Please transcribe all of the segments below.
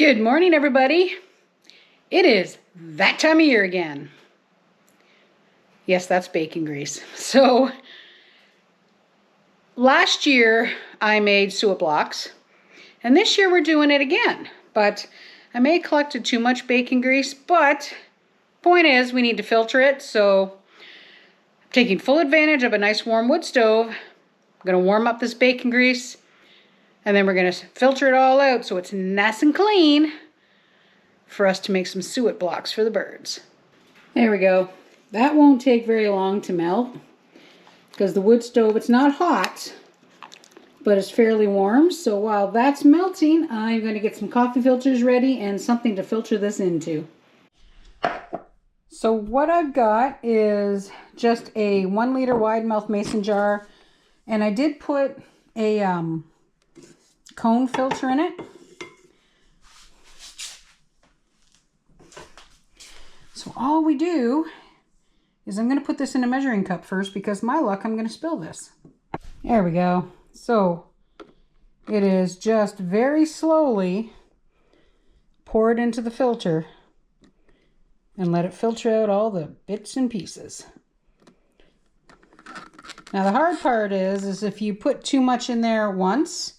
Good morning, everybody. It is that time of year again. Yes, that's bacon grease. So last year I made suet blocks, and this year we're doing it again. But I may have collected too much bacon grease, but point is we need to filter it. So I'm taking full advantage of a nice warm wood stove. I'm going to warm up this bacon grease, and then we're going to filter it all out so it's nice and clean for us to make some suet blocks for the birds. There we go. That won't take very long to melt because the wood stove, it's not hot, but it's fairly warm. So while that's melting, I'm going to get some coffee filters ready and something to filter this into. So what I've got is just a 1 liter wide mouth mason jar, and I did put a cone filter in it. So all we do is I'm going to put this in a measuring cup first because my luck, I'm going to spill this. There we go. So it is just very slowly pour it into the filter and let it filter out all the bits and pieces. Now the hard part is if you put too much in there at once,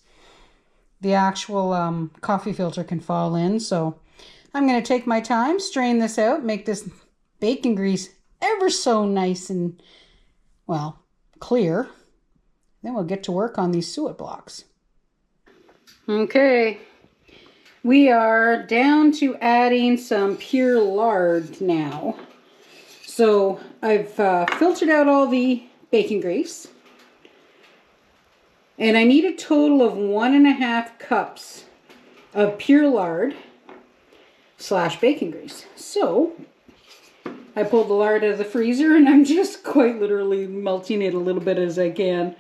the actual coffee filter can fall in. So I'm going to take my time, strain this out, make this bacon grease ever so nice and, well, clear. Then we'll get to work on these suet blocks. Okay, we are down to adding some pure lard now. So I've filtered out all the bacon grease. And I need a total of 1.5 cups of pure lard / bacon grease. So I pulled the lard out of the freezer and I'm just quite literally melting it a little bit as I can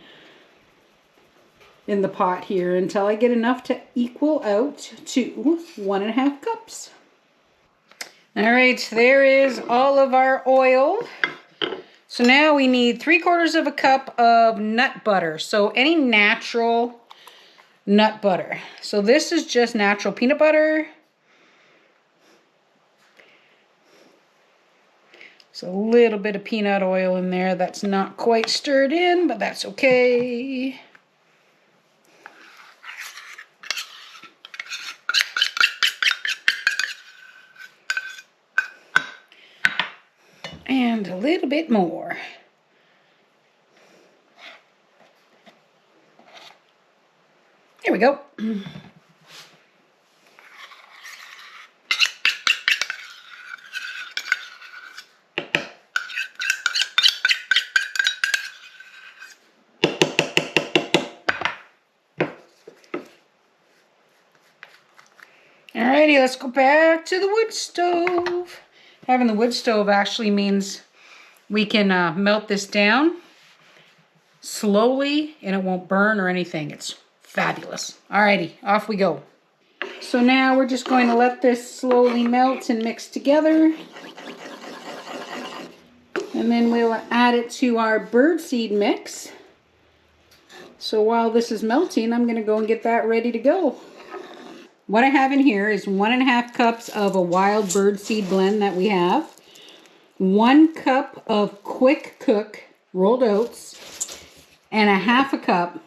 in the pot here until I get enough to equal out to 1.5 cups. All right, there is all of our oil. So now we need 3/4 cup of nut butter. So any natural nut butter. So this is just natural peanut butter. So a little bit of peanut oil in there. That's not quite stirred in, but that's okay. And a little bit more. There we go. Alrighty, let's go back to the wood stove. Having the wood stove actually means we can melt this down slowly and it won't burn or anything. It's fabulous. Alrighty, off we go. So now we're just going to let this slowly melt and mix together. And then we'll add it to our birdseed mix. So while this is melting, I'm going to go and get that ready to go. What I have in here is 1.5 cups of a wild birdseed blend that we have. 1 cup of quick cook rolled oats. And 1/2 cup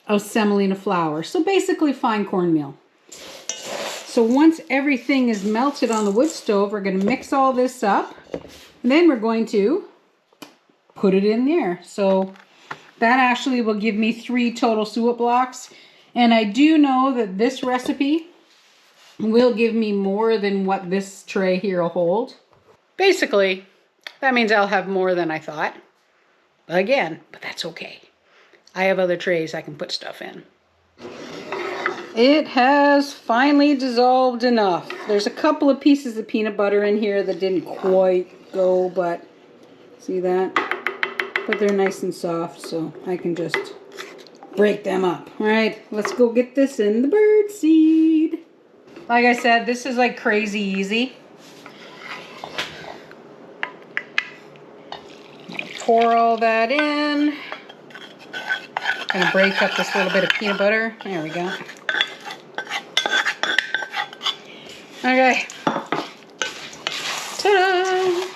of semolina flour. So basically fine cornmeal. So once everything is melted on the wood stove, we're going to mix all this up. And then we're going to put it in there. So that actually will give me 3 total suet blocks. And I do know that this recipe will give me more than what this tray here will hold. Basically, that means I'll have more than I thought. Again, but that's okay. I have other trays I can put stuff in. It has finally dissolved enough. There's a couple of pieces of peanut butter in here that didn't quite go, but see that? But they're nice and soft, so I can just break them up. All right, let's go get this in the bird seed. Like I said, this is like crazy easy. Pour all that in. Gonna break up this little bit of peanut butter. There we go. Okay. Ta-da!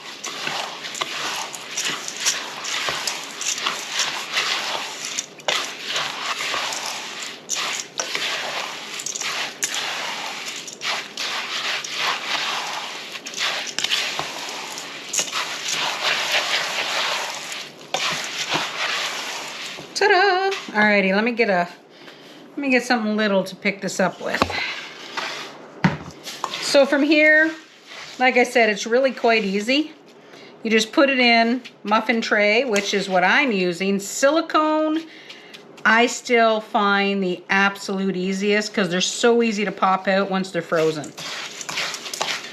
Ta-da! Alrighty, let me get something little to pick this up with. So from here, like I said, it's really quite easy. You just put it in muffin tray, which is what I'm using. Silicone, I still find the absolute easiest because they're so easy to pop out once they're frozen.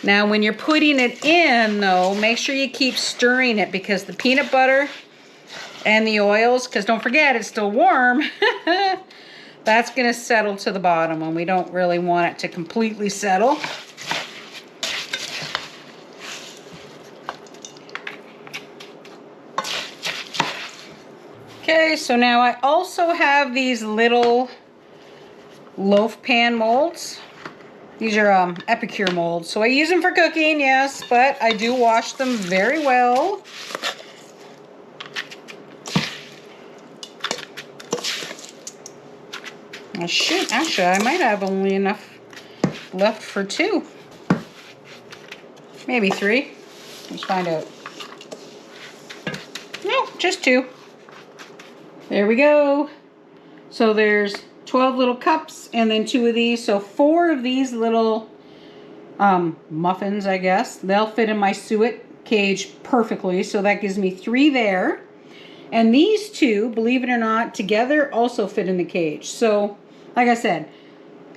Now, when you're putting it in, though, make sure you keep stirring it because the peanut butter and the oils, because don't forget, it's still warm, that's going to settle to the bottom, and we don't really want it to completely settle. Okay, so now I also have these little loaf pan molds. These are Epicure molds, so I use them for cooking, yes, but I do wash them very well. Oh, shoot, actually, I might have only enough left for 2. Maybe 3. Let's find out. No, just 2. There we go. So there's 12 little cups and then 2 of these. So 4 of these little muffins, I guess. They'll fit in my suet cage perfectly. So that gives me 3 there. And these 2, believe it or not, together also fit in the cage. So, like I said,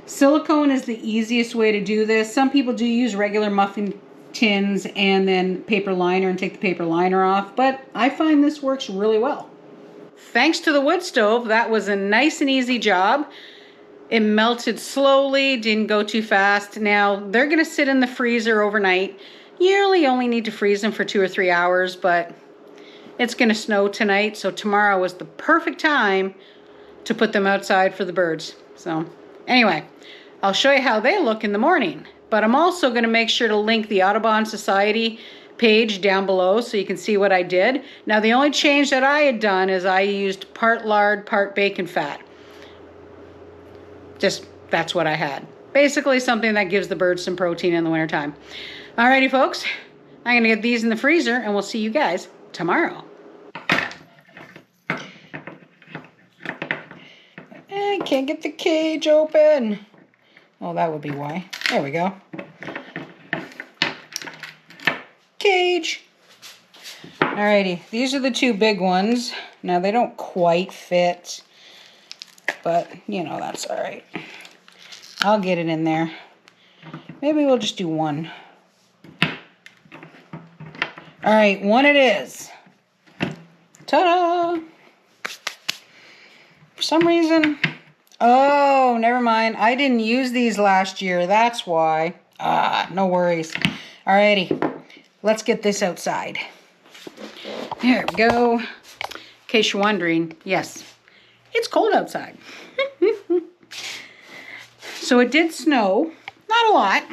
silicone is the easiest way to do this. Some people do use regular muffin tins and then paper liner and take the paper liner off. But I find this works really well. Thanks to the wood stove, that was a nice and easy job. It melted slowly, didn't go too fast. Now, they're going to sit in the freezer overnight. You really only need to freeze them for 2 or 3 hours, but it's going to snow tonight, so tomorrow was the perfect time to put them outside for the birds. So, anyway, I'll show you how they look in the morning. But I'm also going to make sure to link the Audubon Society page down below so you can see what I did. Now, the only change that I had done is I used part lard, part bacon fat. Just, that's what I had. Basically something that gives the birds some protein in the wintertime. Alrighty, folks. I'm going to get these in the freezer, and we'll see you guys tomorrow. I can't get the cage open. Oh, that would be why. There we go. Cage. Alrighty, these are the 2 big ones. Now, they don't quite fit, but, you know, that's alright. I'll get it in there. Maybe we'll just do 1. Alright, 1 it is. Ta-da! For some reason... Oh, never mind. I didn't use these last year. That's why. No worries. Alrighty. Let's get this outside. There we go. In case you're wondering, yes, it's cold outside. So it did snow. Not a lot.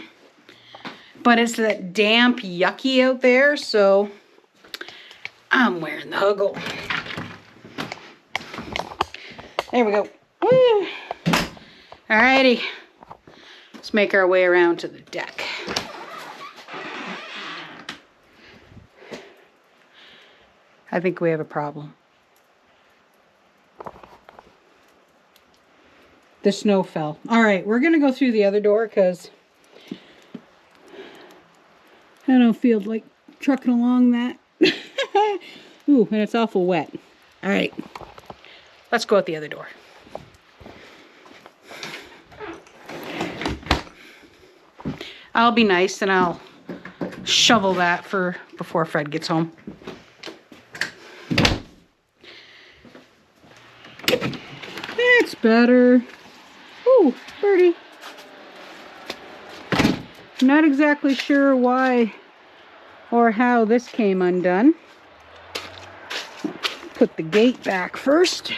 But it's that damp, yucky out there, so I'm wearing the huggle. There we go. Woo. Alrighty. Let's make our way around to the deck. I think we have a problem. The snow fell. Alright, we're going to go through the other door because I don't feel like trucking along that. Ooh, and it's awful wet. Alright, let's go out the other door. I'll be nice and I'll shovel that for before Fred gets home. That's better. Ooh, birdie. Not exactly sure why or how this came undone. Put the gate back first.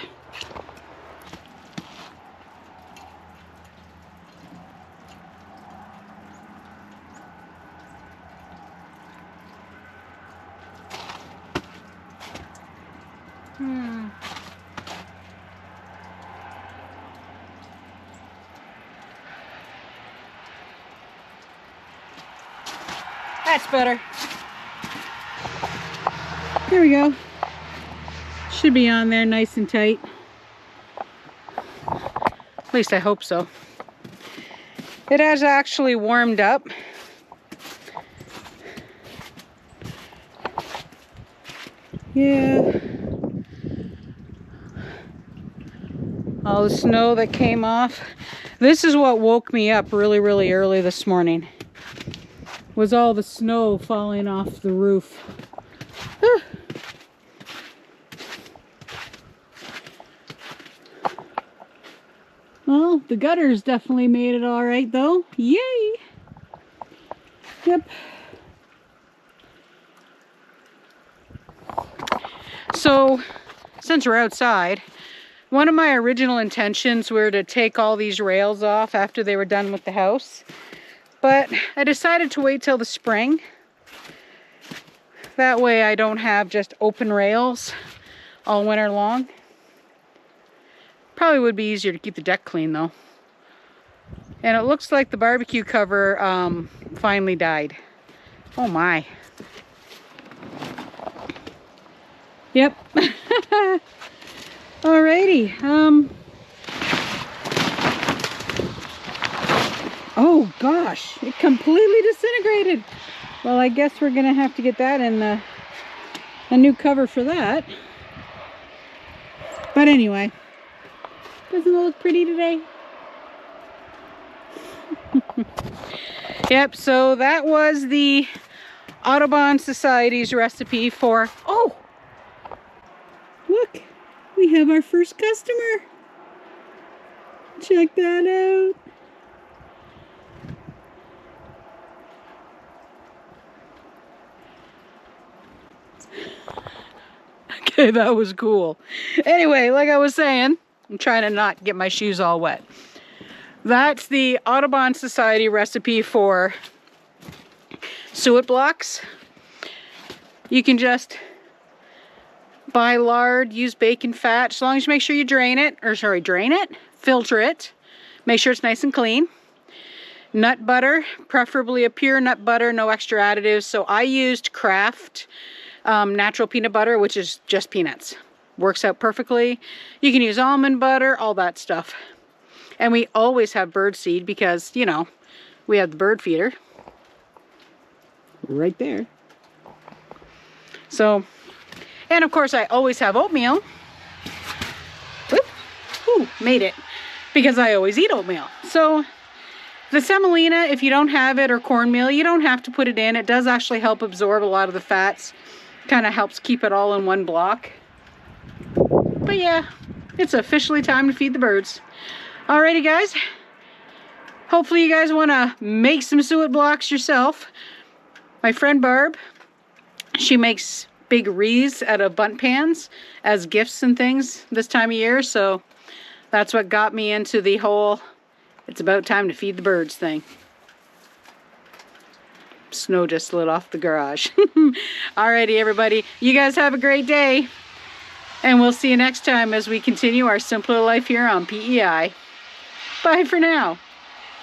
That's better. There we go. Should be on there nice and tight. At least I hope so. It has actually warmed up. Yeah. All the snow that came off. This is what woke me up really, really early this morning. Was all the snow falling off the roof. Well, the gutters definitely made it all right though. Yay! Yep. So, since we're outside, one of my original intentions were to take all these rails off after they were done with the house. But I decided to wait till the spring. That way I don't have just open rails all winter long. Probably would be easier to keep the deck clean though. And it looks like the barbecue cover finally died. Oh my. Yep. Alrighty. Oh gosh, it completely disintegrated. Well, I guess we're gonna have to get that in a new cover for that. But anyway, doesn't it look pretty today? Yep, so that was the Audubon Society's recipe for, oh, look, we have our first customer. Check that out. Okay, that was cool. Anyway, like I was saying, I'm trying to not get my shoes all wet. That's the Audubon Society recipe for suet blocks. You can just buy lard, use bacon fat, as long as you make sure you drain it, filter it, make sure it's nice and clean. Nut butter, preferably a pure nut butter, no extra additives. So I used Kraft natural peanut butter, which is just peanuts. Works out perfectly. You can use almond butter, all that stuff. And we always have bird seed because, you know, we have the bird feeder right there. So, and of course I always have oatmeal. Whoop, ooh, made it. Because I always eat oatmeal. So, the semolina, if you don't have it, or cornmeal, you don't have to put it in. It does actually help absorb a lot of the fats. Kind of helps keep it all in one block. But yeah, it's officially time to feed the birds. Alrighty guys, hopefully you guys want to make some suet blocks yourself. My friend Barb, she makes big wreaths out of bunt pans as gifts and things this time of year, so that's what got me into the whole it's about time to feed the birds thing. Snow just slid off the garage. Alrighty everybody, you guys have a great day, and we'll see you next time as we continue our simpler life here on PEI. Bye for now.